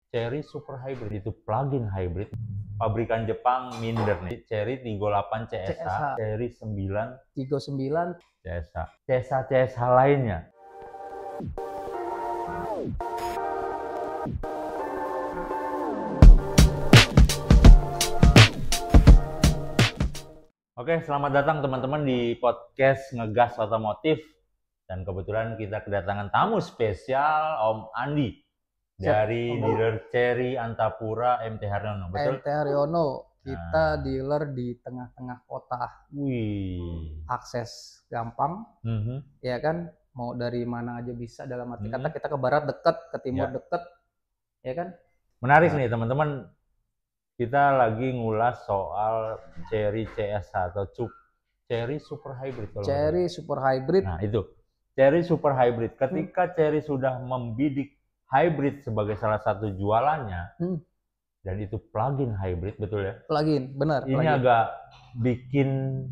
Chery Super Hybrid itu plug-in hybrid pabrikan Jepang minder nih. Chery 38 CSH, Chery 39 CSH, CSH lainnya. Oke, selamat datang teman-teman di podcast Ngegas Otomotif. Dan kebetulan kita kedatangan tamu spesial Om Andi dari dealer Chery Antapura MT Haryono. Betul? MT Haryono, kita dealer di tengah-tengah kota. Wih. Akses gampang, ya kan? Mau dari mana aja bisa, dalam arti kata kita ke barat deket, ke timur deket, ya kan? Menarik nih teman-teman. Kita lagi ngulas soal Chery CSH atau Chery Super Hybrid. Chery Super Hybrid. Nah itu, Chery Super Hybrid. Ketika Chery sudah membidik hybrid sebagai salah satu jualannya, dan itu plug-in hybrid, betul ya? Plug-in, benar. Ini agak bikin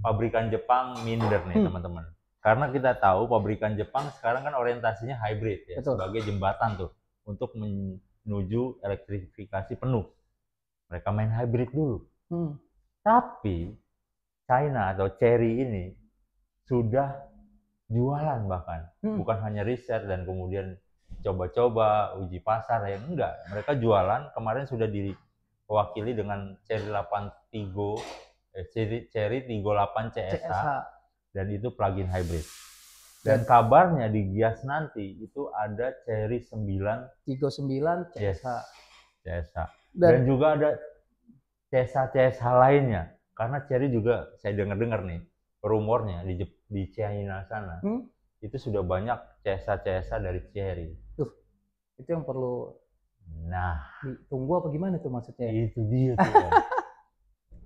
pabrikan Jepang minder nih teman-teman. Karena kita tahu pabrikan Jepang sekarang kan orientasinya hybrid ya, sebagai jembatan tuh untuk menuju elektrifikasi penuh. Mereka main hybrid dulu. Tapi China atau Chery ini sudah jualan bahkan. Bukan hanya riset dan kemudian coba-coba uji pasar yang enggak. Mereka jualan, kemarin sudah diwakili dengan Chery 38 CSH dan itu plug-in hybrid. Dan kabarnya di Gias nanti itu ada Chery 39 CSH. Dan juga ada CSH lainnya. Karena Chery juga saya dengar nih rumornya di China sana itu sudah banyak CSH dari Chery. Itu yang perlu ditunggu apa gimana tuh maksudnya? Itu dia tuh.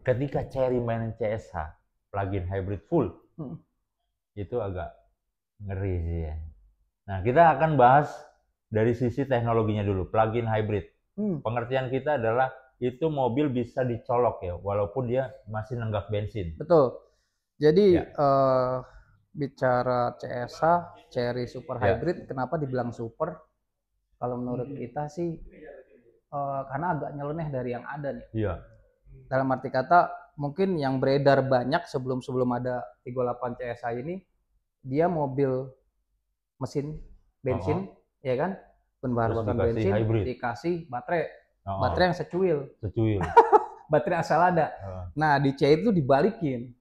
Ketika Chery mainin CSH plug-in hybrid full, itu agak ngeri sih ya. Nah, kita akan bahas dari sisi teknologinya dulu, plug-in hybrid. Pengertian kita adalah itu mobil bisa dicolok ya, walaupun dia masih nenggak bensin. Betul. Jadi bicara CSH, Chery Super Hybrid, kenapa dibilang super? Kalau menurut kita sih, karena agak nyeleneh dari yang ada nih. Iya. Dalam arti kata, mungkin yang beredar banyak sebelum ada 38 CSH ini, dia mobil mesin bensin, ya kan? Bahan bakar bensin dikasih baterai yang secuil. Baterai asal ada. Nah di C itu dibalikin.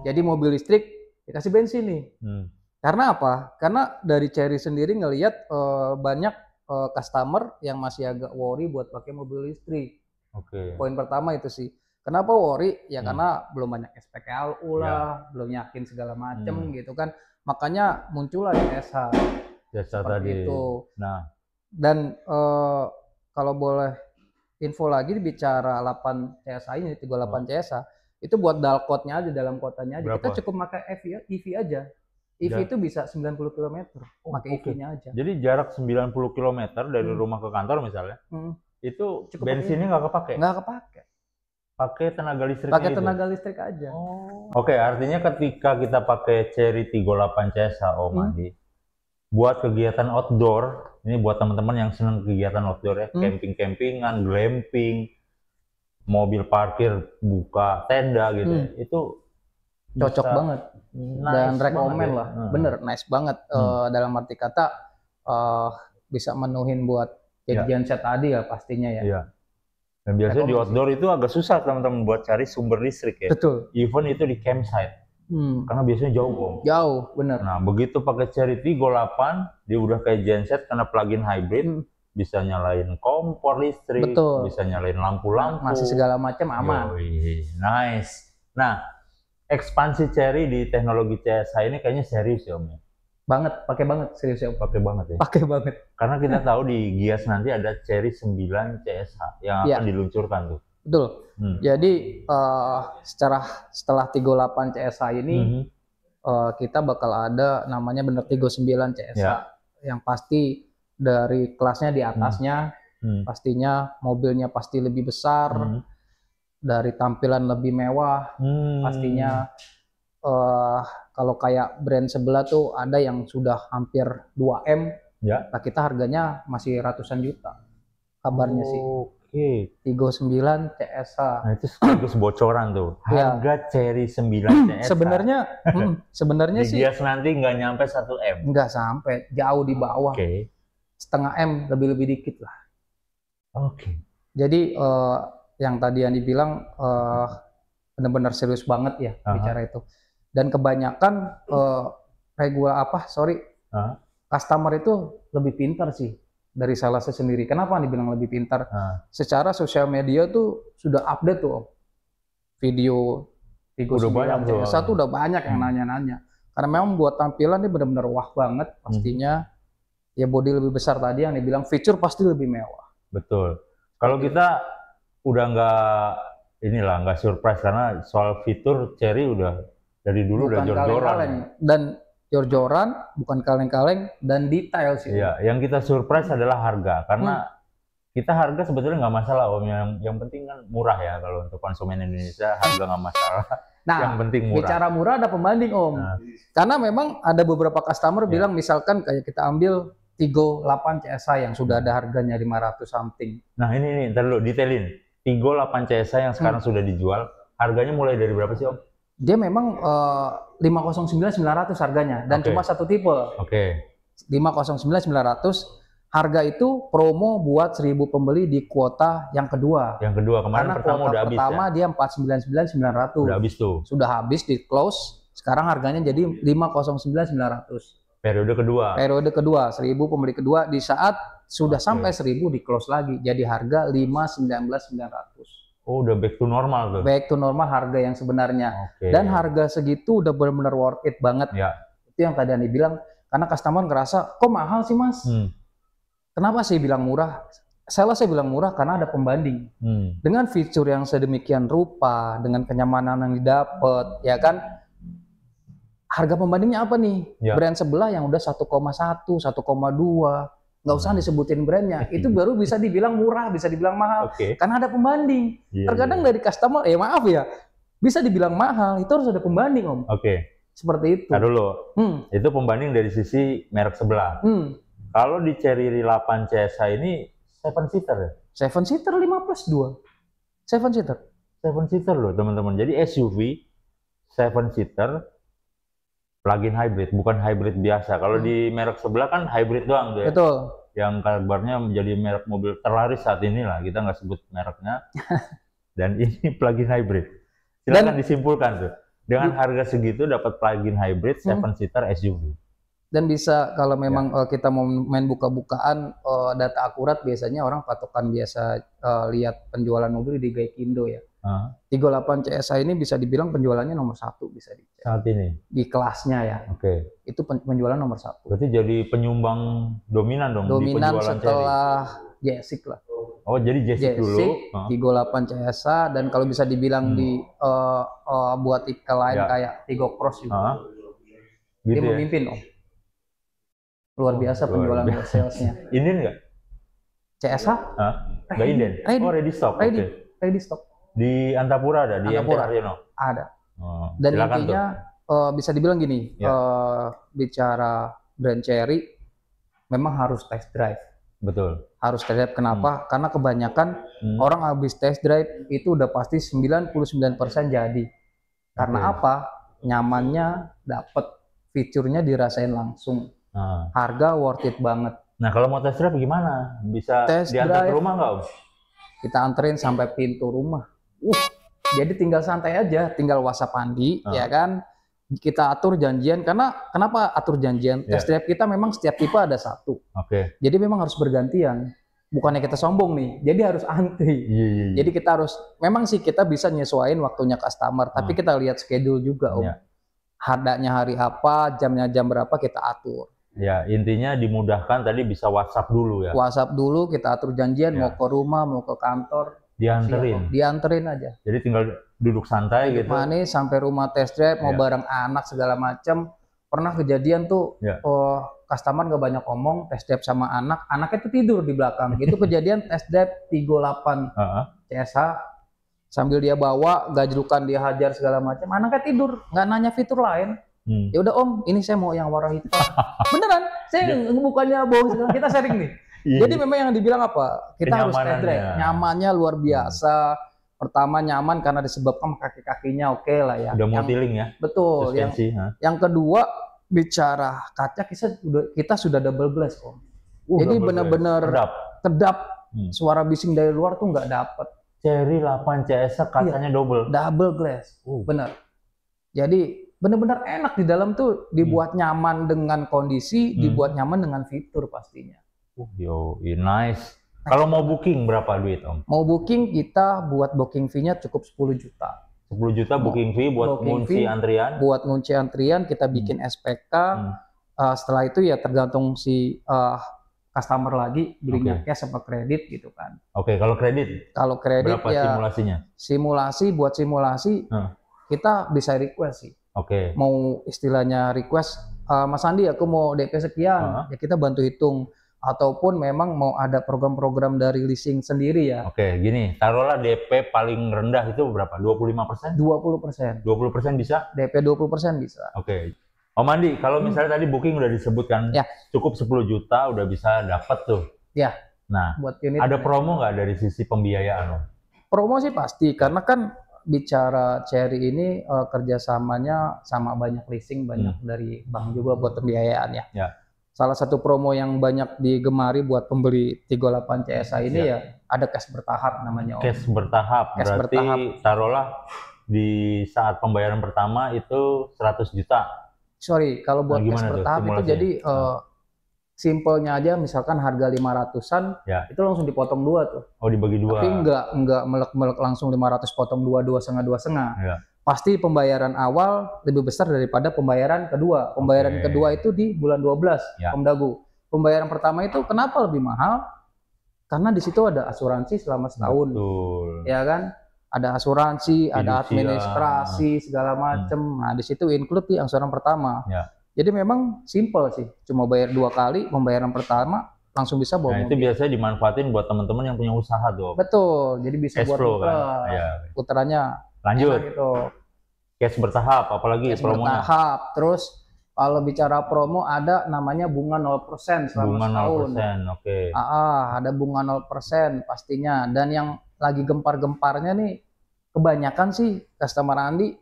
Jadi mobil listrik dikasih bensin nih. Karena apa? Karena dari Chery sendiri ngelihat banyak customer yang masih agak worry buat pakai mobil listrik. Poin pertama itu sih. Kenapa worry? Ya karena belum banyak SPKLU lah, belum yakin segala macem gitu kan. Makanya muncullah CSH. Seperti itu. Nah, dan kalau boleh info lagi bicara 8 CSH ini, 38 CSH, itu buat dalkotnya aja, dalam kotanya aja. Berapa? Kita cukup pakai EV aja. EV itu bisa 90 km, pakai EV-nya aja. Jadi jarak 90 km dari rumah ke kantor misalnya, itu cukup bensinnya nggak kepake? Nggak kepake. Pakai tenaga listrik. Pakai tenaga listrik aja. Oke, artinya ketika kita pakai Chery 38 CSH, Om Andi, buat kegiatan outdoor, ini buat teman-teman yang senang kegiatan outdoor ya, camping-campingan, glamping, mobil parkir buka tenda gitu, itu cocok banget dan rekomen lah, bener, nice banget. Dalam arti kata bisa menuhin buat genset tadi ya pastinya ya. Iya. Dan biasanya di outdoor itu agak susah teman-teman buat cari sumber listrik ya. Betul. Even itu di campsite. Karena biasanya jauh. Jauh, bener. Nah, begitu pakai Chery 38, dia udah kayak genset karena plug-in hybrid, bisa nyalain kompor listrik, bisa nyalain lampu-lampu. Masih segala macam aman. Nice. Nah, ekspansi Chery di teknologi CSH ini kayaknya serius ya Om. Banget, pakai banget, serius ya. Pakai banget ya. Pakai banget. Karena kita tahu di Gias nanti ada Chery 9 CSH yang akan diluncurkan tuh. Betul. Jadi setelah 38 CSH ini kita bakal ada namanya bener 39 CSH. Yang pasti dari kelasnya di atasnya, pastinya mobilnya pasti lebih besar, dari tampilan lebih mewah, pastinya kalau kayak brand sebelah tuh ada yang sudah hampir 2M, nah kita harganya masih ratusan juta. kabarnya sih. Oke. Tigo 9 CSH. Nah, itu sekaligus bocoran tuh. Ya. Harga Cherry 9 CSH. Sebenarnya sih dihias nanti nggak nyampe 1 M. nggak sampai, jauh di bawah. Oke. Setengah M, lebih dikit lah. Oke. Jadi yang tadi yang dibilang benar-benar serius banget ya bicara itu. Dan kebanyakan customer itu lebih pintar sih dari salesnya sendiri. Kenapa dibilang lebih pintar? Secara sosial media tuh sudah update tuh, Om. Video Tigo 9 CSH tuh udah banyak yang nanya-nanya. Karena memang buat tampilan ini benar-benar wah banget pastinya. Ya body lebih besar tadi yang dibilang, fitur pasti lebih mewah. Betul. Kalau kita udah nggak surprise karena soal fitur Cherry udah dari dulu udah jor-joran. Dan jor-joran, bukan kaleng-kaleng, dan detail sih. Iya, yang kita surprise adalah harga, karena kita harga sebetulnya nggak masalah, Om. Yang penting kan murah ya, kalau untuk konsumen Indonesia harga nggak masalah. Nah, yang penting murah. Bicara murah ada pembanding, Om. Karena memang ada beberapa customer bilang, misalkan kayak kita ambil Tigo 8 CSH yang sudah ada harganya 500 something. Nah ini ntar dulu detailin. Tigo 8 CSH yang sekarang sudah dijual, harganya mulai dari berapa sih, Om? Dia memang 509.900 harganya dan cuma satu tipe. Oke. 509.900 harga itu promo buat 1.000 pembeli di kuota yang kedua. Yang kedua kemarin karena pertama udah habis. Pertama dia 499.900. Udah habis tuh. Sudah habis di close. Sekarang harganya jadi 509.900. Periode kedua. Periode kedua 1.000 pembeli kedua di saat sudah sampai 1.000 di close lagi. Jadi harga 519.900. Oh, udah back to normal tuh. Back to normal harga yang sebenarnya. Dan harga segitu udah benar-benar worth it banget. Ya. Itu yang tadi Andi bilang, karena customer ngerasa, kok mahal sih Mas? Kenapa sih bilang murah? Saya bilang murah karena ada pembanding. Dengan fitur yang sedemikian rupa, dengan kenyamanan yang didapat, ya kan? Harga pembandingnya apa nih? Ya. Brand sebelah yang udah 1,1, 1,2, nggak usah disebutin brandnya, itu baru bisa dibilang murah, bisa dibilang mahal, karena ada pembanding. Terkadang dari customer, maaf ya, bisa dibilang mahal, itu harus ada pembanding, Om. Seperti itu. Nah dulu, itu pembanding dari sisi merek sebelah. Kalau di Cherry 8 CSH ini 7-seater ya? 7-seater 5+2. 7-seater. 7-seater loh teman-teman, jadi SUV 7-seater plug-in hybrid, bukan hybrid biasa. Kalau di merek sebelah kan hybrid doang tuh ya. Betul. Yang kabarnya menjadi merek mobil terlaris saat ini lah, kita nggak sebut mereknya. Dan ini plug-in hybrid. Silakan disimpulkan tuh. Dengan harga segitu dapat plug-in hybrid 7-seater SUV. Dan bisa kalau memang kita mau main buka-bukaan data akurat, biasanya orang patokan biasa lihat penjualan mobil di Gaikindo ya. Tigo 8 CSH ini bisa dibilang penjualannya nomor 1 bisa dicek. Saat ini? Di kelasnya ya. Itu penjualan nomor 1. Berarti jadi penyumbang dominan dong di penjualan setelah Jessic lah. Oh jadi Jessic dulu. Tigo 8 CSH, dan kalau bisa dibilang buat tipe lain kayak Tigo Cross juga. Dia memimpin Om. Luar biasa penjualan salesnya. Inden nggak? CSH? Nggak inden? Oh ready stock? Ready stock. Di Antapura ada? Di Antapura ada. Dan intinya bisa dibilang gini, bicara brand Cherry memang harus test drive. Betul. Harus test drive. Kenapa? Karena kebanyakan orang habis test drive itu udah pasti 99% jadi. Karena apa? Nyamannya dapet, fiturnya dirasain langsung. Harga worth it banget. Nah kalau mau test drive gimana? Bisa diantar ke rumah nggak Om? Kita anterin sampai pintu rumah. Jadi tinggal santai aja, tinggal WhatsApp Andi, ya kan? Kita atur janjian, karena kenapa atur janjian? Test drive kita memang setiap tipe ada 1. Jadi memang harus bergantian. Bukannya kita sombong nih, jadi harus antri. Jadi kita harus, memang sih kita bisa nyesuaiin waktunya customer, tapi kita lihat schedule juga Om. Hadanya hari apa, jamnya jam berapa kita atur. Ya intinya dimudahkan, tadi bisa WhatsApp dulu ya. WhatsApp dulu, kita atur janjian, mau ke rumah, mau ke kantor. Dianterin aja. Jadi tinggal duduk santai gitu. Manis sampai rumah test drive, mau bareng anak segala macam. Pernah kejadian tuh, customer nggak banyak ngomong, test drive sama anaknya tuh tidur di belakang. Itu kejadian test drive Tigo 8 CSH, sambil dia bawa, gajlukan dia hajar segala macam, anaknya tidur, nggak nanya fitur lain. Ya udah Om, ini saya mau yang warna hitam. Beneran, saya bukannya bohong, kita sharing nih. Jadi memang yang dibilang apa? Kita harus test drive. Kenyamanannya. Nyamannya luar biasa. Pertama nyaman karena disebabkan kaki-kakinya oke lah ya. Udah multi-link ya. Betul. Suspensi. Yang kedua bicara kaca kita sudah double glass Om. Jadi benar-benar kedap. Suara bising dari luar tuh nggak dapet. Cherry 8 CS kacanya double glass. Bener. Jadi benar-benar enak di dalam tuh, dibuat nyaman dengan kondisi, dibuat nyaman dengan fitur pastinya. Nice. Kalau mau booking berapa duit Om? Mau booking kita buat booking fee-nya cukup 10 juta. 10 juta booking fee buat ngunci antrian? Buat ngunci antrian kita bikin SPK. Setelah itu ya tergantung si customer lagi belinya cash apa kredit gitu kan. Kalau kredit? Kalau kredit berapa ya simulasinya? Buat simulasi kita bisa request sih. Mau istilahnya request, Mas Andi aku mau DP sekian, ya kita bantu hitung. Ataupun memang mau ada program-program dari leasing sendiri ya. Gini, taruhlah DP paling rendah itu berapa? 25%? 20%. 20% bisa? DP 20% bisa. Om Andi, kalau misalnya tadi booking udah disebutkan cukup 10 juta udah bisa dapat tuh. Nah, buat unit ada promo nggak dari sisi pembiayaan Om? Promo sih pasti, karena kan bicara Cherry ini kerjasamanya sama banyak leasing, banyak dari bank juga buat pembiayaan ya. Salah satu promo yang banyak digemari buat pembeli 38 CSA ini ya ada cash bertahap namanya Om. Cash bertahap, berarti taruhlah di saat pembayaran pertama itu 100 juta. Sorry, kalau buat cash bertahap itu jadi simpelnya aja misalkan harga 500-an itu langsung dipotong 2 tuh. Dibagi 2. Tapi enggak melek-melek langsung 500 potong 2, 2,5. Pasti pembayaran awal lebih besar daripada pembayaran kedua. Pembayaran kedua itu di bulan 12, Om Dagu. Pembayaran pertama itu kenapa lebih mahal? Karena di situ ada asuransi selama setahun. Ya kan? Ada asuransi, ada administrasi segala macem. Nah, di situ include di angsuran pertama. Jadi memang simple sih. Cuma bayar 2 kali, pembayaran pertama langsung bisa bawa mobil. Itu biasanya dimanfaatin buat teman-teman yang punya usaha tuh. Betul. Jadi bisa buat puterannya. Lanjut. Cash bertahap, apalagi cash promonya? Bertahap. Terus kalau bicara promo ada namanya bunga 0% selama setahun. Ada bunga 0% pastinya. Dan yang lagi gempar-gemparnya nih, kebanyakan sih customer Andi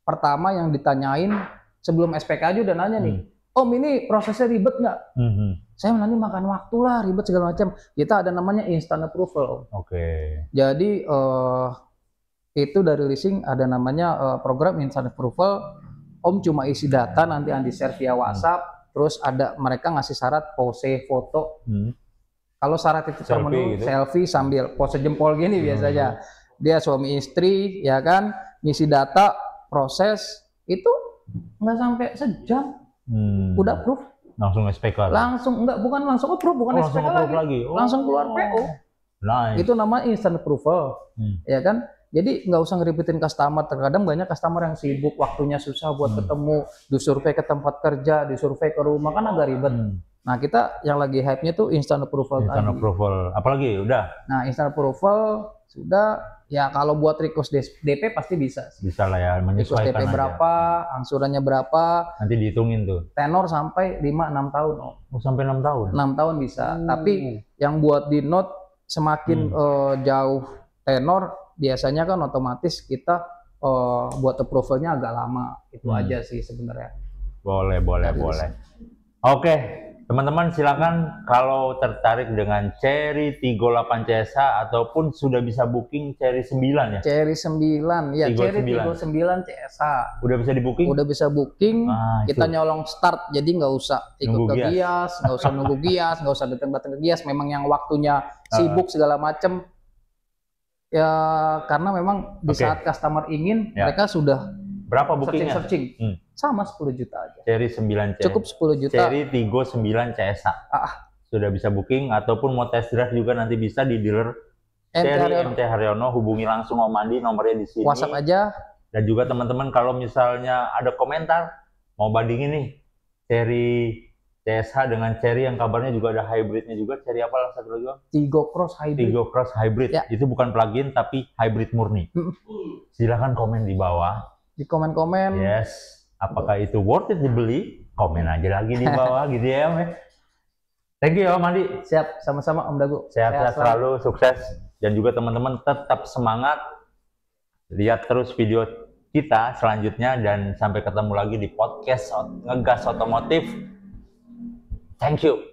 pertama yang ditanyain sebelum SPK aja udah nanya nih, Om ini prosesnya ribet nggak? Saya nanti makan waktu lah, ribet segala macam. Kita ada namanya instant approval. Jadi itu dari leasing ada namanya program instant approval. Om cuma isi data, nanti Andi share via WhatsApp. Terus ada mereka ngasih syarat pose foto. Kalau syarat itu terpenuhi, selfie sambil pose jempol gini biasanya. Dia suami istri, ya kan, ngisi data, proses itu nggak sampai sejam, udah approve. Langsung SPK. Bukan langsung approve, bukan SPK lagi. Langsung keluar PO. Itu namanya instant approval, ya kan. Jadi nggak usah ngeribetin customer. Terkadang banyak customer yang sibuk, waktunya susah buat ketemu, disurvei ke tempat kerja, disurvei ke rumah, kan agak ribet. Nah, kita yang lagi hype-nya tuh instant approval. Approval. Apalagi udah. Nah, instant approval sudah. Ya kalau buat request DP pasti bisa. Bisa lah ya, menyesuaikan request DP berapa, angsurannya berapa. Nanti dihitungin tuh. Tenor sampai 5-6 tahun. Sampai 6 tahun? 6 tahun bisa. Tapi yang buat di note semakin jauh tenor, biasanya kan otomatis kita buat approvalnya agak lama. Itu aja sih sebenarnya. Boleh. Oke. Teman-teman silakan kalau tertarik dengan Cherry 38 CSA ataupun sudah bisa booking Cherry 9 ya? Cherry 9, ya Cherry 39 CSA. Udah bisa di booking? Udah bisa booking, kita nyolong start, jadi nggak usah ikut ke Gias, nggak usah nunggu Gias, nggak usah datang-datang ke Gias, memang yang waktunya sibuk segala macem. Ya karena memang di saat customer ingin, mereka sudah berapa bookingnya? Searching. Sama 10 juta aja. Cherry 9 CSA. Cukup 10 juta. Cherry 39 CSA. Sudah bisa booking ataupun mau test drive juga nanti bisa di dealer Cherry MT Haryono. Hubungi langsung Om Andi, nomornya di sini. WhatsApp aja. Dan juga teman-teman kalau misalnya ada komentar mau bandingin nih Cherry CSH dengan Cherry yang kabarnya juga ada hybridnya juga. Cherry apa lah satu lagi? Tigo Cross Hybrid. Tigo Cross Hybrid. Ya. Itu bukan plug-in tapi hybrid murni. Silahkan komen di bawah. Di komen-komen. Yes. Apakah itu worth it dibeli? Komen aja lagi di bawah gitu ya. Thank you ya Om Andi. Siap, sama-sama Om Dagu. Sehat-sehat selalu, sukses. Dan juga teman-teman tetap semangat. Lihat terus video kita selanjutnya dan sampai ketemu lagi di podcast Ngegas Otomotif. Thank you.